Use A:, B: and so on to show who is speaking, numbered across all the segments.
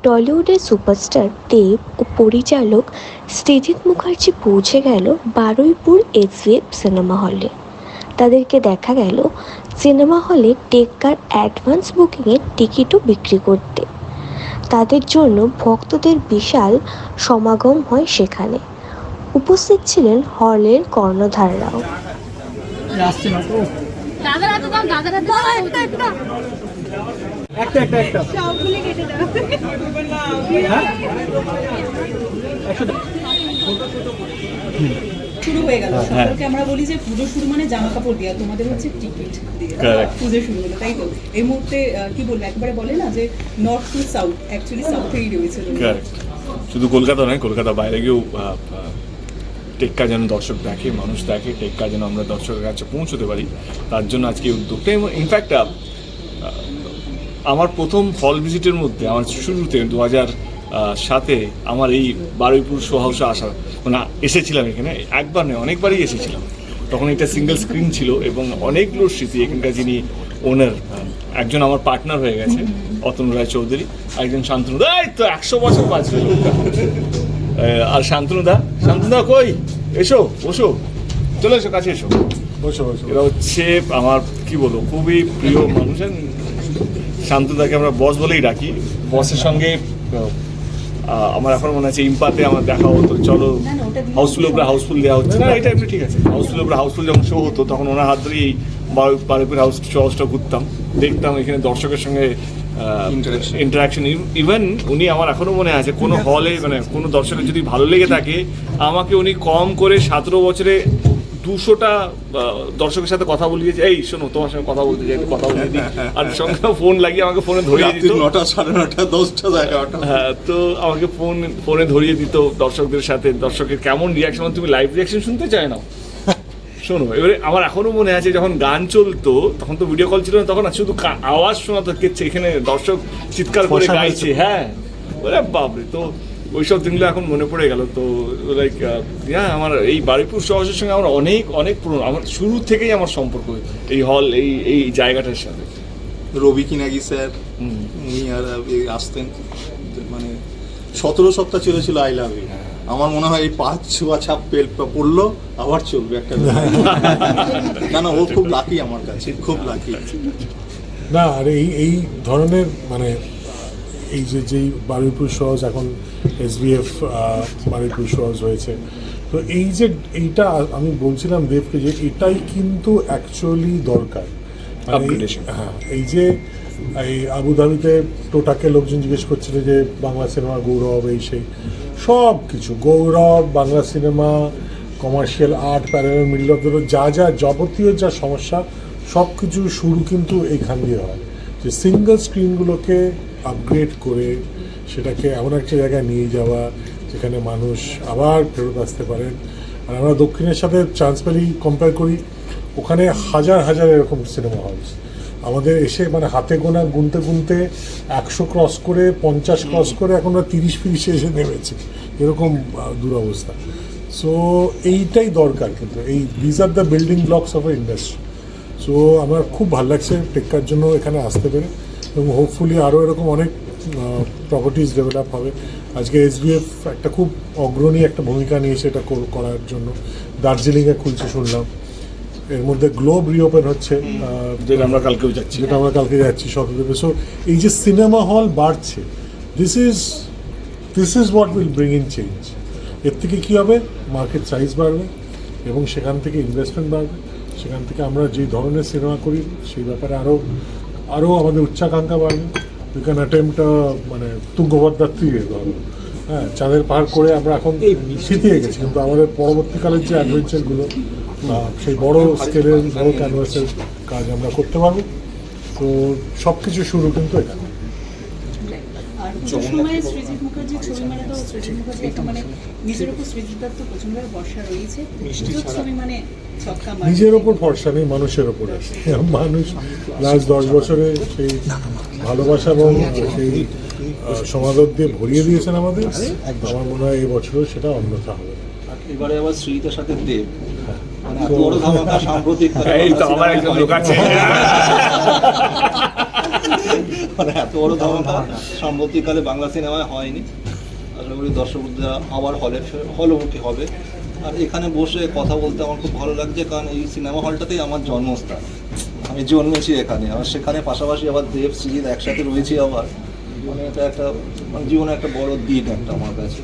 A: টলিউডের superstar দেব ও পরিচালক সৃজিত মুখার্জি পৌঁছে গেল বারুইপুর এসভিএফ সিনেমা হলে। তাদেরকে দেখা গেল সিনেমা হলে টেক্কার অ্যাডভান্স বুকিংয়ের টিকিটও বিক্রি করতে। তাদের জন্য ভক্তদের বিশাল সমাগম হয় সেখানে। উপস্থিত ছিলেন হলের কর্ণধাররাও।
B: শুরু হয়ে গেল সম্পর্কে আমরা বলি যে পুজো শুরু মানে জামা কাপড় দেওয়া, তোমাদের হচ্ছে টিকিট দিয়ে পুজো শুরু হলো, তাই তো? এই মুহূর্তে কি বলবো, একবারে বলে না যে নর্থ টু সাউথ, অ্যাকচুয়ালি সাউথেই রয়েছে।
C: শুধু কলকাতা নয়, কলকাতা বাইরে গিয়েও টেক্কা যেন দর্শক দেখে, মানুষ দেখে, টেক্কা যেন আমরা দর্শকের কাছে পৌঁছতে পারি, তার জন্য আজকে এই উদ্যোগটা। ইনফ্যাক্ট আমার প্রথম হল ভিজিটের মধ্যে আমার শুরুতে 2007-এ আমার এই বারুইপুর শো হাউসে আসা, মানে এসেছিলাম এখানে, একবার নয় অনেকবারই এসেছিলাম। তখন এটা সিঙ্গেল স্ক্রিন ছিল এবং অনেকগুলো স্মৃতি। এখানকার যিনি ওনার, একজন আমার পার্টনার হয়ে গেছে অতনু রায় চৌধুরী, একজন শান্তনু দা, এই তো 100 বছর বাঁচবে লোকটা। আর শান্তনু দা কই, এসো বসো, চলে এসো, কাছে এসো, বসো। এরা হচ্ছে আমার কি বলবো খুবই প্রিয় মানুষ। শান্তনুদাকে আমরা বস বলেই ডাকি। বসের সঙ্গে আমার এখন মনে আছে ইম্পাতে আমার দেখা হতো, চলো হাউসফুল উপরে হাউসফুল দেওয়া হচ্ছে না, এটা এমনি ঠিক আছে, হাউসফুল উপরে হাউসফুল যখন শো হতো তখন ওনার হাত ধরেই বারুইপুর হাউসটা ঘুরতাম, দেখতাম এখানে দর্শকের সঙ্গে ইন্টারাকশন। ইভেন উনি আমার এখনো মনে আছে কোনো হলে, মানে কোনো দর্শকের যদি ভালো লেগে থাকে, আমাকে উনি কম করে 17 বছরে 200টা দর্শকের সাথে কথা বলিয়েছে, এই শোনো তোমার সঙ্গে কথা বলতে চাই, কথা বলে দিই, আর সঙ্গে ফোন লাগিয়ে আমাকে ফোনে ধরিয়ে দিত,
D: 9টা, 9:30, 10টা জায়গা।
C: হ্যাঁ, তো আমাকে ফোনে ধরিয়ে দিত দর্শকদের সাথে, দর্শকের কেমন রিয়াকশন, তুমি লাইভ রিয়াকশন শুনতে চাই না, শোনো। এবারে আমার এখনো মনে আছে যখন গান চলতো, তখন তো ভিডিও কল ছিল না, তখন শুধু আওয়াজ শোনা তো এখানে দর্শক চিৎকার করে গাইছে, হ্যাঁ, ওরে বাপরে। তো ওইসব দিনগুলো এখন মনে পড়ে গেল। তো লাইক আমার এই বারুইপুর শহরের সঙ্গে আমার অনেক পুরনো, আমার শুরু থেকেই আমার সম্পর্ক এই হল, এই জায়গাটার সাথে।
D: রবি কিনাগি স্যার উনি আর আসতেন, মানে 17 সপ্তাহ চলেছিল আই লাভ ইউ। আমার মনে হয় এই 5 ছাপ পড়লো আবার চলবে একটা। না, ও খুব লাকি, আমার কাছে খুব লাকি।
E: না, আর এই ধরনের মানে এই যেই বারুইপুর সহজ এখন এসভিএফ বারুইপুর সহজ হয়েছে, তো এইটা আমি বলছিলাম দেবকে যে এটাই কিন্তু অ্যাকচুয়ালি দরকার। হ্যাঁ, এই আবুধাবিতে টোটাকে লোকজন জিজ্ঞেস করছিল যে বাংলা সিনেমা গৌরব, এই সেই সব কিছু গৌরব, Bangla cinema, commercial art, parallel middle of the road, যা যাবতীয় যা সমস্যা সব কিছু শুরু কিন্তু এইখান দিয়ে হয়, যে সিঙ্গল স্ক্রিনগুলোকে আপগ্রেড করে সেটাকে এমন একটা জায়গায় নিয়ে যাওয়া যেখানে মানুষ আবার ফেরত আসতে পারেন। আর আমরা দক্ষিণের সাথে ট্রান্সফারি কম্পেয়ার করি, ওখানে হাজার হাজার এরকম সিনেমা হাউস, আমাদের এসে মানে হাতে গোনা গুনতে 100 ক্রস করে, 50 ক্রস করে, এখন 30-40 এসে নেমেছে, এরকম দুরবস্থা। সো এইটাই দরকার, কিন্তু these are the building blocks of A industry. So আমার খুব ভালো লাগছে টেক্কার জন্য এখানে আসতে পেরে, এবং হোপফুলি আরও এরকম অনেক প্রপার্টিজ ডেভেলপ হবে। আজকে এসভিএফ একটা খুব অগ্রণী একটা ভূমিকা নিয়েছে এটা করার জন্য। দার্জিলিংয়ে খুলছে শুনলাম, এর মধ্যে গ্লোব রিওপেন হচ্ছে,
C: যেটা আমরা কালকে
E: যাচ্ছি 17 সো এই যে সিনেমা হল বাড়ছে, this is what will bring in change. এর থেকে কী হবে, মার্কেট সাইজ বাড়বে এবং সেখান থেকে ইনভেস্টমেন্ট বাড়বে, সেখান থেকে আমরা যে ধরনের সিনেমা করি সেই ব্যাপারে আরও আমাদের উচ্চাকাঙ্ক্ষা বাড়বে। উই ক্যান অ্যাটেম্প্ট মানে তুঙ্গভদ্রার তীরে, হ্যাঁ, চাঁদের পাহাড় করে আমরা এখন শিখিয়ে গেছি, কিন্তু আমাদের পরবর্তীকালের যে অ্যাডভেঞ্চারগুলো, সেই বড় স্কেলের বড় ক্যানভাসের কাজ আমরা করতে পারবো। তো সব কিছু শুরু কিন্তু এখানে।
B: সৃজিত মুখার্জির ছবি মানে তো সৃজিত মুখার্জি একটা মানে নিজের উপর সৃজিতার তো প্রচন্ডভাবে ভরসা রয়েছে, ছবি মানে
E: নিজের ওপর ভরসা নেই, মানুষের ওপর আছে। মানুষ লাস্ট 10 বছরে সেই ভালোবাসা এবং সেই সমাদর দিয়ে ভরিয়ে দিয়েছেন আমাদের। আমার মনে হয় এই বছরও সেটা অন্যথা হবে।
F: এবারে আবার সৃজিতার সাথে দেব,
D: মানে এত বড় ধামাকা সাম্প্রতিক
C: এই তো আমার একজন লোক আছে।
D: মানে এত বড় ধামাকা সাম্প্রতিককালে বাংলা সিনেমায় হয়নি। আশা করি দর্শকরা আবার হলমুখী হবে। আর এখানে বসে কথা বলতে আমার খুব ভালো লাগছে, কারণ এই সিনেমা হলটাতেই আমার জন্মস্থান, আমি জন্মেছি এখানে। আর সেখানে পাশাপাশি আবার দেব সৃজিত একসাথে রয়েছি আবার, মানে এটা একটা মানে জীবনে একটা বড় দিন একটা আমার কাছে।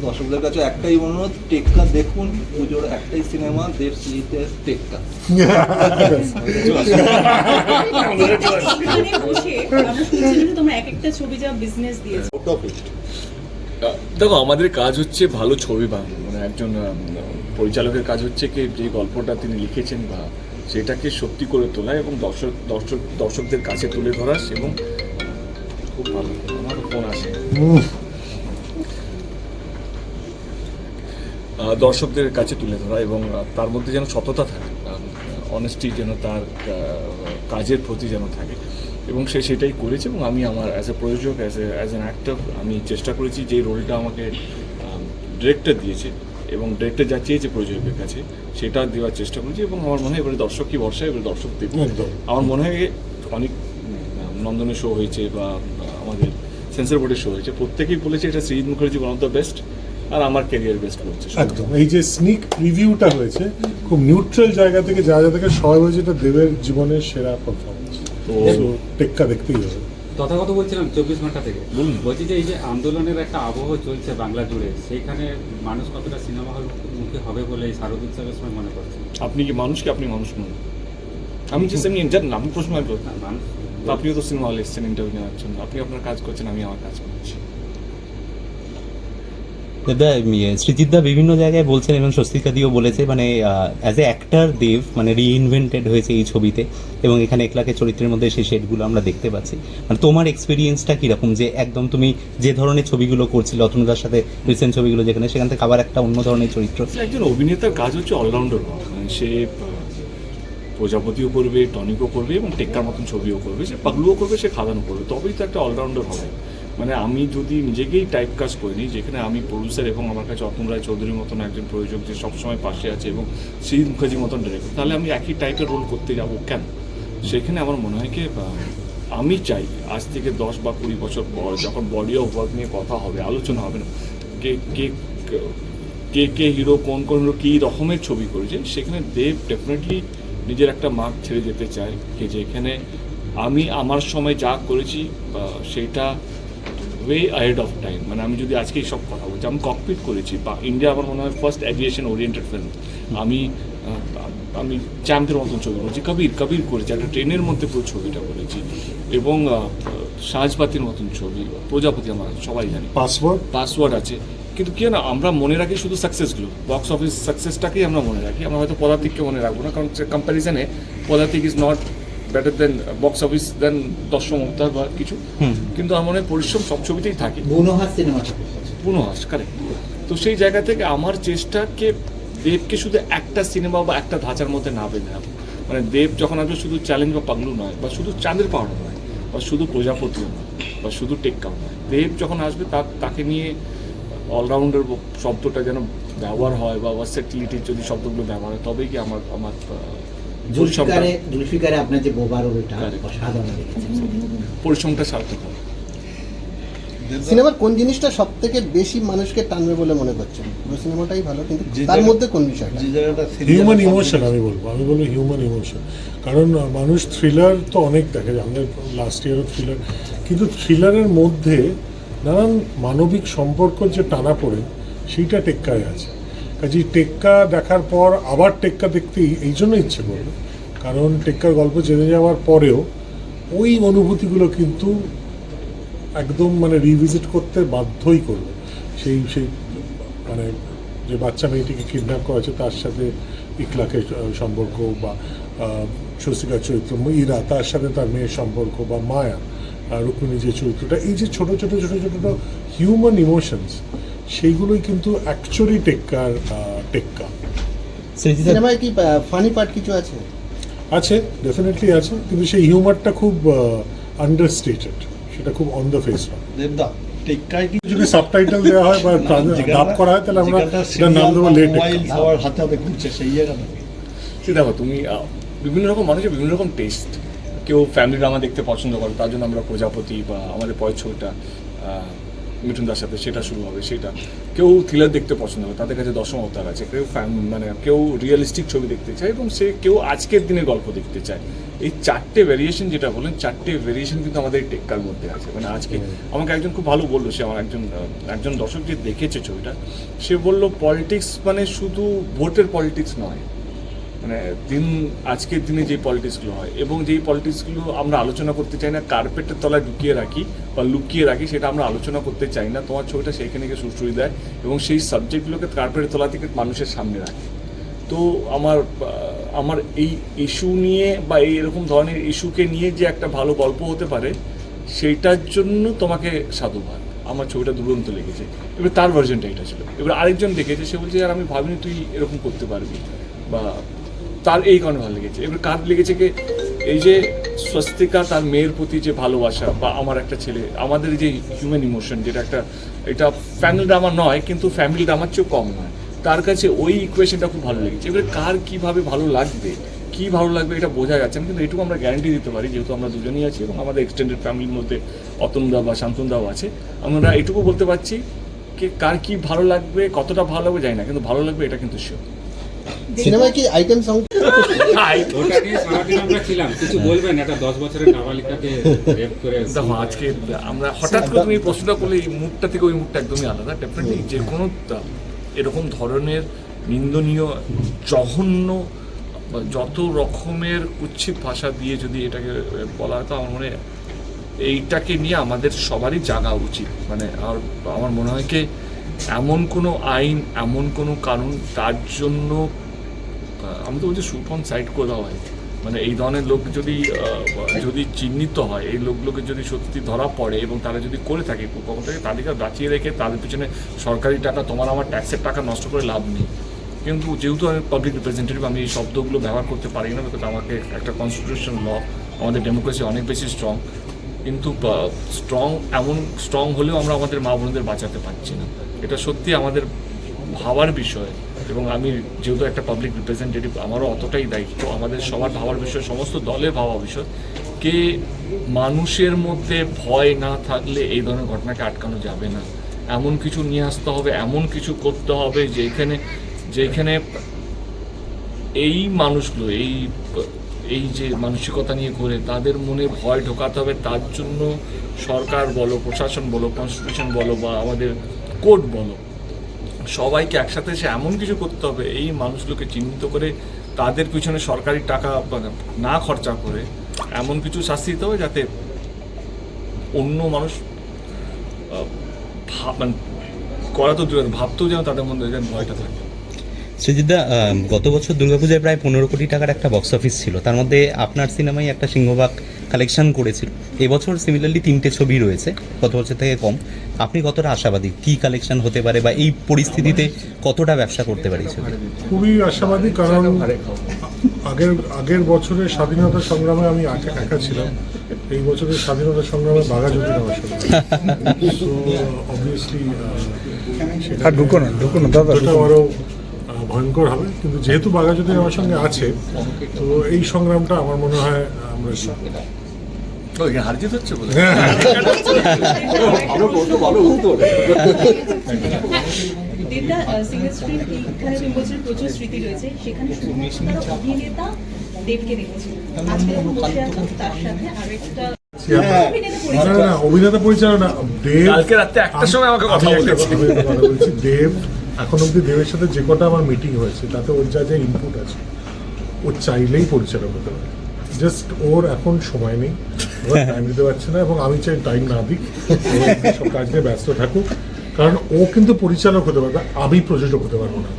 D: দর্শকদের কাছে একটাই অনুরোধ, টেক্কা দেখুন, পুজোর একটাই সিনেমা দেব সৃজিতের টেক্কা।
B: এখানে বসে আমরা শুনছিলাম যে তোমরা এক একটা ছবি যা বিজনেস দিয়েছো।
C: দেখো, আমাদের কাজ হচ্ছে ভালো ছবি বানানো, মানে একজন পরিচালকের কাজ হচ্ছে কি যে গল্পটা তিনি লিখেছেন বা সেটাকে সত্যি করে তোলা এবং দর্শকদের কাছে তুলে ধরা। এবং খুব ভালো, আমার ফোন আসে, দর্শকদের কাছে তুলে ধরা এবং তার মধ্যে যেন সততা থাকে, অনেস্টি যেন তার কাজের প্রতি যেন থাকে, এবং সে সেটাই করেছে। এবং আমি আমার অ্যাজ এ প্রযোজক, অ্যাজ অ্যান অ্যাক্টর, আমি চেষ্টা করেছি যে রোলটা আমাকে ডিরেক্টর দিয়েছে এবং ডিরেক্টর যা চেয়েছে প্রযোজকের কাছে সেটা দেওয়ার চেষ্টা করেছি। এবং আমার মনে হয় এবারে দর্শক কি ভরসা, এবারে দর্শক দেখবে। আমার মনে হয় অনেক নন্দনের শো হয়েছে বা আমাদের সেন্সর বোর্ডের শো হয়েছে, প্রত্যেকেই বলেছে এটা Srijit Mukherjee one of the best, আর আমার ক্যারিয়ার বেস্ট হচ্ছে।
E: একদম, এই যে স্নিক রিভিউটা হয়েছে খুব নিউট্রাল জায়গা থেকে, যা থেকে সবাই বলছে এটা দেবের জীবনের সেরা পারফরমেন্স, তো টেক্কা দেখতেই হবে।
F: তথাগত বলছিলাম 24 ঘন্টা থেকে বলছি যে এই যে আন্দোলনের একটা আবহ চলছে বাংলা জুড়ে, সেইখানে মানুষ কতটা সিনেমা হল মুখী হবে বলে এই শারদ উৎসবের সময় মনে করছেন?
C: আপনি কি মানুষ, কি আপনি মানুষ নন? আমি যে এমনি জানেন, আপনি প্রশ্ন
F: মানুষ
C: আপনিও তো সিনেমা হলে এসেছেন ইন্টারভিউ নেওয়ার জন্য, আপনি আপনার কাজ করছেন, আমি আমার কাজ করছি।
G: দাদা, সৃজিতদা বিভিন্ন জায়গায় বলছেন এবং স্বস্তিকাদিও বলেছে, মানে অ্যাজ এ অ্যাক্টর দেব মানে রিইনভেন্টেড হয়েছে এই ছবিতে, এবং এখানে একলাখের চরিত্রের মধ্যে সেই শেডগুলো আমরা দেখতে পাচ্ছি। মানে তোমার এক্সপিরিয়েন্সটা কীরকম, যে একদম তুমি যে ধরনের ছবিগুলো করছিলে অতনুদার সাথে রিসেন্ট ছবিগুলো, যেখানে সেখান থেকে আবার একটা অন্য ধরনের চরিত্র?
C: একজন অভিনেতার কাজ হচ্ছে অলরাউন্ডার হওয়া, মানে সে প্রজাপতিও করবে, টনিকও করবে এবং টেক্কার মতন ছবিও করবে, সে পাগলুও করবে, সে খাদানও করবে, তবেই তো একটা অলরাউন্ডার হবে। মানে আমি যদি নিজেকেই টাইপ কাজ করে নিই, যেখানে আমি প্রডিউসার এবং আমার কাছে অতুল রায় চৌধুরীর মতন একজন প্রযোজক যে সবসময় পাশে আছে এবং সৃজিত মুখার্জির মতন ডিরেক্টর, তাহলে আমি একই টাইপের রোল করতে যাবো কেন? সেখানে আমার মনে হয় কি আমি চাই আজ থেকে 10 বা 20 বছর পর যখন বডি অফ ওয়ার্ক নিয়ে কথা হবে, আলোচনা হবে না কে কে কে কে হিরো, কোন কোন হিরো কী রকমের ছবি করেছে, সেখানে দেব ডেফিনেটলি নিজের একটা মার্ক ছেড়ে যেতে চায়, যে যেখানে আমি আমার সময় যা করেছি সেইটা ওয়ে আহেড অফ টাইম। মানে আমি যদি আজকে সব কথা বলছি, আমি ককপিট করেছি, বা ইন্ডিয়া আমার মনে হয় ফার্স্ট অ্যাভিয়েশন ওরিয়েন্টেড ফিল্ম। আমি চ্যাম্পের মতন ছবি করেছি, কবির করেছি, একটা ট্রেনের মধ্যে পুরো ছবিটা করেছি, এবং সাজপাতির মতন ছবি, প্রজাপতি আমরা সবাই জানি, পাসওয়ার্ড আছে। কিন্তু কি না, আমরা মনে রাখি শুধু সাকসেসগুলো, বক্স অফিস সাকসেসটাকেই আমরা মনে রাখি, আমরা হয়তো পদাতিককে মনে রাখবো না, কারণ কম্প্যারিজনে Padatik is not better than box office than দর্শক মুক্তার বা কিছু। কিন্তু আমার মনে হয় পরিশ্রম সব ছবিতেই থাকে, পুনহাস কারেক্ট। তো সেই জায়গা থেকে আমার চেষ্টাকে দেবকে শুধু একটা সিনেমা বা একটা ধাঁচার মধ্যে না বেঁধে রাখবো। মানে দেব যখন আসবে শুধু চ্যালেঞ্জ বা পাগলু নয়, বা শুধু চাঁদের পাহাড় নয়, বা শুধু প্রজাপতিও নয়, বা শুধু টেক্কাও নয়। দেব যখন আসবে তাকে নিয়ে অলরাউন্ডার শব্দটা যেন ব্যবহার হয়, বা ভার্সেটিলিটির যদি শব্দগুলো ব্যবহার হয়, তবেই কি আমার
H: জুলফিকারে আপনার যে বোবা রোলটা অসাধারণ লেগেছে।
C: পরিশ্রমটা সার্থক হবে।
I: সিনেমার কোন জিনিসটা সব থেকে বেশি মানুষকে টানবে বলে মনে করছেন? পুরো সিনেমাটাই ভালো, কিন্তু তার মধ্যে কোন বিষয়টা?
E: হিউম্যান ইমোশন, আমি বলবো হিউম্যান ইমোশন। কারণ মানুষ থ্রিলার তো অনেক দেখে, আমাদের লাস্ট ইয়ারও থ্রিলার, কিন্তু থ্রিলারের মধ্যে নানান মানবিক সম্পর্ক যে টানা পড়ে, সেইটা টেক্কায় আছে। কাজেই টেক্কা দেখার পর আবার টেক্কা দেখতেই এই জন্য ইচ্ছে করবে, কারণ টেক্কার গল্প জেনে যাওয়ার পরেও ওই অনুভূতিগুলো কিন্তু একদম মানে রিভিজিট করতে বাধ্যই করবে। সেই মানে যে বাচ্চা মেয়েটিকে কিডন্যাপ করা আছে তার সাথে ইকলাকের সম্পর্ক, বা স্বস্তিকার চরিত্র ইরা তার সাথে তার মেয়ের সম্পর্ক, বা মায়া রুক্মিণী যে চরিত্রটা, এই যে ছোটো ছোটো হিউম্যান ইমোশনস, সেইগুলোই কিন্তু অ্যাকচুয়ালি টেক্কা।
I: সিনেমায় কি ফানি পার্ট কিছু আছে?
E: আছে, ডেফিনেটলি আছে, কিন্তু সেই হিউমারটা খুব আন্ডারস্টেটেড, সেটা খুব অন দ্য ফেস।
D: দেবদা
J: টেক্কায় কি
E: যদি সাবটাইটেল দেওয়া হয় বা ডাব করা হয় তাহলে আমরা এটার নাম দেবো লেট
J: মোবাইল সবার হাতে হাতে ঘুরছে সেই জায়গাটা
C: সে দেখো তুমি বিভিন্ন রকম মানুষের বিভিন্ন রকম টেস্ট। কেউ ফ্যামিলি ড্রামা দেখতে পছন্দ করে, তার জন্য আমরা প্রজাপতি বা আমাদের পরের ছবিটা মিঠুন দার সাথে সেটা শুরু হবে সেটা। কেউ থ্রিলার দেখতে পছন্দ করে, তাদের কাছে দশম অবতার আছে। কেউ মানে কেউ রিয়েলিস্টিক ছবি দেখতে চায় এবং কেউ আজকের দিনের গল্প দেখতে চায়। এই চারটে ভ্যারিয়েশন যেটা বলেন, চারটে ভ্যারিয়েশন কিন্তু আমাদের টেক্কার মধ্যে আছে। মানে আজকে আমাকে একজন খুব ভালো বললো, সে আমার একজন দর্শক যে দেখেছে ছবিটা, সে বলল পলিটিক্স মানে শুধু ভোটের পলিটিক্স নয়, মানে আজকের দিনে যে পলিটিক্সগুলো হয় এবং যেই পলিটিক্সগুলো আমরা আলোচনা করতে চাই না, কার্পেটের তলায় ঢুকিয়ে রাখি বা লুকিয়ে রাখি, সেটা আমরা আলোচনা করতে চাই না। তোমার ছবিটা সেইখানে গিয়ে সুশ্রী দেয় এবং সেই সাবজেক্টগুলোকে কার্পেটের তলা থেকে মানুষের সামনে রাখে। তো আমার এই ইস্যু নিয়ে বা এরকম ধরনের ইস্যুকে নিয়ে যে একটা ভালো গল্প হতে পারে, সেইটার জন্য তোমাকে সাধুবাদ। আমার ছবিটা দুরন্ত লেগেছে। এবার তার ভার্জনটা এটা ছিল। এবার আরেকজন দেখেছে, সে বলছে আর আমি ভাবিনি তুই এরকম করতে পারবি, বা তার এই কারণে ভালো লেগেছে। এবার কার লেগেছে কি, এই যে স্বস্তিকা তার মেয়ের প্রতি যে ভালোবাসা, বা আমার একটা ছেলে, আমাদের যে হিউম্যান ইমোশন, যেটা একটা এটা ফ্যামিলি ড্রামা নয় কিন্তু ফ্যামিলি ড্রামার চেয়েও কম নয়, তার কাছে ওই ইকুয়েশনটা খুব ভালো লেগেছে। এবারে কার কীভাবে ভালো লাগবে, কী ভালো লাগবে এটা বোঝা যাচ্ছে না, কিন্তু এটুকু আমরা গ্যারান্টি দিতে পারি, যেহেতু আমরা দুজনেই আছি এবং আমাদের এক্সটেন্ডেড ফ্যামিলির মধ্যে অতনদা বা শান্তনদাও আছে, আমরা এটুকু বলতে পারছি কি কার কী ভালো লাগবে, কতটা ভালো লাগবে জানি না, কিন্তু ভালো লাগবে এটা কিন্তু শিওর।
I: সিনেমায় কি আইটেম সং?
F: ওটা নিয়ে সারাদিন আমরা ছিলাম, কিছু বলবেন? একটা 10 বছরের নাবালিকাকে রেপ করে
C: দেখো আজকে আমরা হঠাৎ করে তুমি এই প্রশ্নটা করলে, এই মুডটা থেকে ওই মুডটা একদমই আলাদা। ডেফিনেটলি যে কোনো এরকম ধরনের নিন্দনীয়, জঘন্য, যত রকমের কুৎসিত ভাষা দিয়ে যদি এটাকে বলা হয়, তো আমার মনে হয় এইটাকে নিয়ে আমাদের সবারই জাগা উচিত। মানে আর আমার মনে হয় কি, এমন কোনো আইন, এমন কোনো কানুন তার জন্য আমি তো বলছি শুট অন সাইড করে দেওয়া হয়। মানে এই ধরনের লোক যদি চিহ্নিত হয়, এই লোকগুলোকে যদি সত্যি ধরা পড়ে এবং তারা যদি করে থাকে, কখন থেকে তাদেরকে বাঁচিয়ে রেখে তাদের পিছনে সরকারি টাকা, তোমার আমার ট্যাক্সের টাকা নষ্ট করে লাভ নেই। কিন্তু যেহেতু আমি পাবলিক রিপ্রেজেন্টেটিভ, আমি এই শব্দগুলো ব্যবহার করতে পারি না, বিকজ আমাকে একটা কনস্টিটিউশন ল, আমাদের ডেমোক্রেসি অনেক বেশি স্ট্রং, কিন্তু স্ট্রং হলেও আমরা আমাদের মা বোনদের বাঁচাতে পারছি না। এটা সত্যি আমাদের ভাবার বিষয় এবং আমি যেহেতু একটা পাবলিক রিপ্রেজেন্টেটিভ, আমারও অতটাই দায়িত্ব। আমাদের সবার ভাবার বিষয়, সমস্ত দলের ভাবা বিষয়, কে মানুষের মধ্যে ভয় না থাকলে এই ধরনের ঘটনাকে আটকানো যাবে না। এমন কিছু নিয়ে আসতে হবে, এমন কিছু করতে হবে যেখানে এই মানুষগুলো এই যে মানসিকতা নিয়ে ঘুরে, তাদের মনে ভয় ঢোকাতে হবে। তার জন্য সরকার বলো, প্রশাসন বলো, কনস্টিটিউশন বলো বা আমাদের কোর্ট বলো, সবাইকে একসাথে এসে এমন কিছু করতে হবে, এই মানুষগুলোকে চিহ্নিত করে তাদের পিছনে সরকারি টাকা না খরচা করে এমন কিছু শাস্তি দিতে হবে যাতে অন্য মানুষ করা তো দূরে, ভাবতেও যেন তাদের মধ্যে যেন ভয়টা থাকে।
G: সৃজিতদা, গত বছর দুর্গাপূজায় প্রায় 15 কোটি টাকার একটা বক্স অফিস ছিল, তার মধ্যে আপনার সিনেমাই একটা সিংহভাগ কালেকশন করেছিল। এবছর সিমিলারলি 3টে ছবি রয়েছে, গত বছর থেকে কম। আপনি কতটা আশাবাদী, কী কালেকশন হতে পারে বা এই পরিস্থিতিতে কতটা ব্যবসা করতে পারে?
E: খুবই আশাবাদী, কারণ আগের বছরের স্বাধীনতা সংগ্রামে আমি একা ছিলাম, এই বছরের স্বাধীনতা সংগ্রামে বাঘাযতীন আমার সঙ্গে। সো অবভিয়াসলি ঢুকো না দাদা, আরও ভয়ঙ্কর হবে। কিন্তু যেহেতু বাঘাযতীন আমার সঙ্গে আছে, তো এই সংগ্রামটা আমার মনে হয় আমরা
C: হারজিত হচ্ছে বলে
B: দেবদা সিঙ্গেল স্ক্রিন এখানে 2 বছরের প্রচুর স্মৃতি রয়েছে, সেখানে অভিনেতা দেবকে দেখেছি। আজকে বসে আছেন তার সাথে আরেকটা
E: অভিনেতা পরিচালক না, দেব।
C: কালকে রাতে 1টার সময় আমাকে কথা বলেছে।
E: দেব এখন অব্দি দেবের সাথে যে কটা আমার মিটিং হয়েছে, তাতে ওর যা যা ইনপুট আছে, ও চাইলেই পরিচালক হতে পারে। জাস্ট ওর এখন সময় নেই, টাইম দিতে পারছে না, এবং আমি চাই টাইম না দিই, সব কাজ নিয়ে ব্যস্ত থাকুক। কারণ ও কিন্তু পরিচালক হতে পারবে, আমি প্রযোজক হতে পারবো না।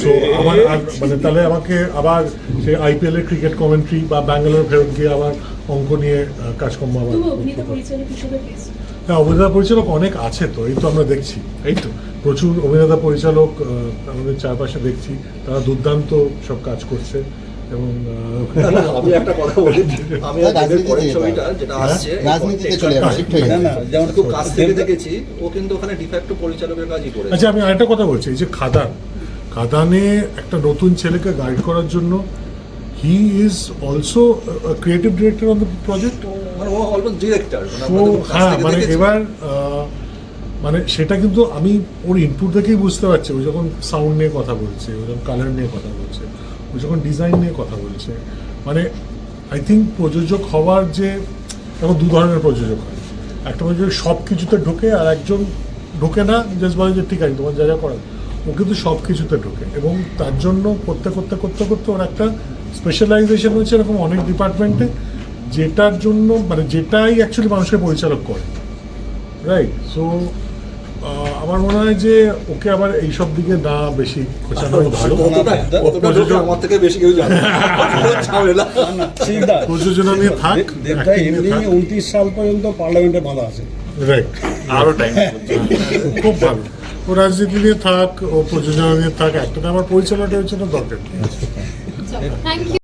E: সো আমার মানে তাহলে আমাকে আবার সেই IPL এর ক্রিকেট কমেন্ট্রি বা ব্যাঙ্গালোর ফেরত গিয়ে আবার অঙ্ক নিয়ে কাজকর্ম আবার। হ্যাঁ, অভিনেতা পরিচালক অনেক আছে, তো এই তো আমরা দেখছি, এই তো প্রচুর অভিনেতা পরিচালক আমাদের চারপাশে দেখছি, তারা দুর্দান্ত সব কাজ করছে এবং
J: আমি একটা কথা বলি, আমি আর দেবের
I: রাজনীতিতে
J: পরের
I: যেতে
J: ছবিটা
I: হবে।
J: যেটা
E: হ্যাঁ?
J: আসছে
I: রাজনীতিতে চলে যাবে, শিফট হয়ে
J: না
I: যাবে।
J: না, যেমন খুব কাছ থেকে দেখেছি, ও কিন্তু ওখানে ডিফ্যাক্টো পরিচালকের কাজই করেছে।
E: আচ্ছা, আমি আরেকটা কথা বলছি, এই যে খাদানে একটা নতুন ছেলেকে গাইড করার জন্য he is also creative director on the project.
J: মানে ও অলমোস্ট ডিরেক্টর,
E: হ্যাঁ, মানে এবার মানে সেটা কিন্তু আমি ওর ইনপুট দেখেই বুঝতে পারছি, ও যখন সাউন্ড নিয়ে কথা বলছে, ও যখন কালার নিয়ে কথা বলছে, ও যখন ডিজাইন নিয়ে কথা বলছে, মানে আই থিঙ্ক প্রযোজক হওয়ার যে এখন দু ধরনের প্রযোজক হয়। একটা প্রযোজক সব কিছুতে ঢোকে, আর একজন ঢোকে না, জাস্ট বলে যে ঠিক আছে তোমার যা যা করার। ও কিন্তু সব কিছুতে ঢোকে এবং তার জন্য করতে করতে করতে করতে ওর একটা স্পেশালাইজেশন হচ্ছে এরকম অনেক ডিপার্টমেন্টে, যেটার জন্য মানে যেটাই অ্যাকচুয়ালি মানুষকে পরিচালক করে, রাইট? সো আমার মনে হয় যে ওকে আবার এইসব দিকে না বেশি খোঁচানোই ভালো।
J: আমার থেকে বেশি কেউ জানে ঝামেলা।
E: প্রযোজনা নিয়ে থাক, acting নিয়ে থাক।
J: 29 সাল পর্যন্ত পার্লামেন্টে বাধা আছে।
E: রাইট,
C: আরও টাইম
E: খুব ভালো। ও রাজনীতি নিয়ে থাক, ও প্রযোজনা নিয়ে থাক, একটা আমার পরিচালনাটা হচ্ছে না দরকার।
K: Thank you.